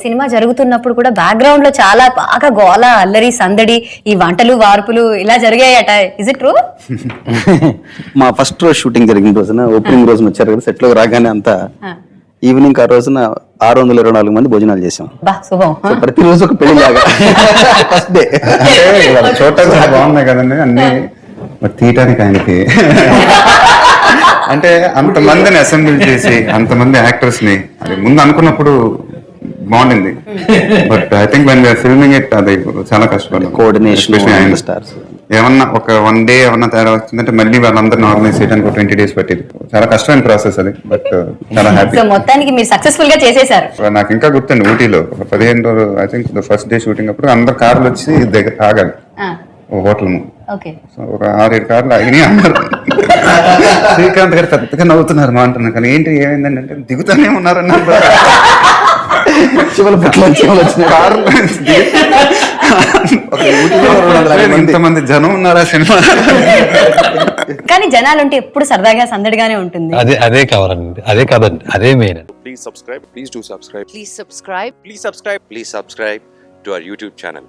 Cinema జరుగుతున్నప్పుడు కూడా background లో చాలా బాగా గోల, అల్లరి, సందడి, ఈ వంటలు, వార్పులు ఇలా జరిగాయట. Is it true? మా ఫస్ట్ రోజు షూటింగ్ జరిగిన రోజున ఓపెనింగ్ రోజున వచ్చారు కదా, సెట్ లో రాగానే అంతా ఈవినింగ్ ఆ రోజున 624 మంది భోజనాలు చేసాం. బా శుభం. సో ప్రతిరోజు ఒక పెళ్లి లాగా ఫస్ట్ డే. చూడటానికి చాలా బాగున్నాయి కదండి అన్ని, మరి తీయటానికి ఆయనకి అంటే అంతమందిని అసెంబ్లీ చేసి అంతమంది యాక్టర్స్ ని అది ముందు అనుకున్నప్పుడు బాగుండింది. But I think when we're filming it అది చాలా కష్టపడ్డాం. కోఆర్డినేషన్ స్టార్స్ ఏమన్నా ఒక 1 day ఏమన్నా తేడా వచ్చిందంటే మళ్ళీ వాళ్ళందరిని ఆర్గనైజ్ చేయడానికి 20 days పట్టింది. చాలా కష్టమైన ప్రాసెస్ అది, బట్ చాలా హ్యాపీ. సో మొత్తానికి మీరు సక్సెస్ఫుల్ గా చేసేసారు. నాకు ఇంకా గుర్తుంది, ఊటీలో ఒక 15 రోజులు I think first day shooting అప్పుడు అందరు కార్లు వచ్చి దగ్గర ఆగాలి హోటల్ ముందు. ఓకే. సో ఒక 6-7 కార్లు ఆగినాయి. అందరు శ్రీకాంత్ గారు పెద్దగా నవ్వుతున్నారు మా అంటున్నారు, కానీ ఏంటి ఏమైందండి అంటే దిగుతానే ఉన్నారన్నారు. ఇంతమంది జనం ఉన్నారా సినిమా. కానీ జనాలుంటే ఎప్పుడు సరదాగా సందడిగానే ఉంటుంది. అదే కావాలండి, అదే కాదండి, అదే main. Please subscribe. Please do subscribe. Please subscribe. Please subscribe. Please subscribe to our YouTube channel.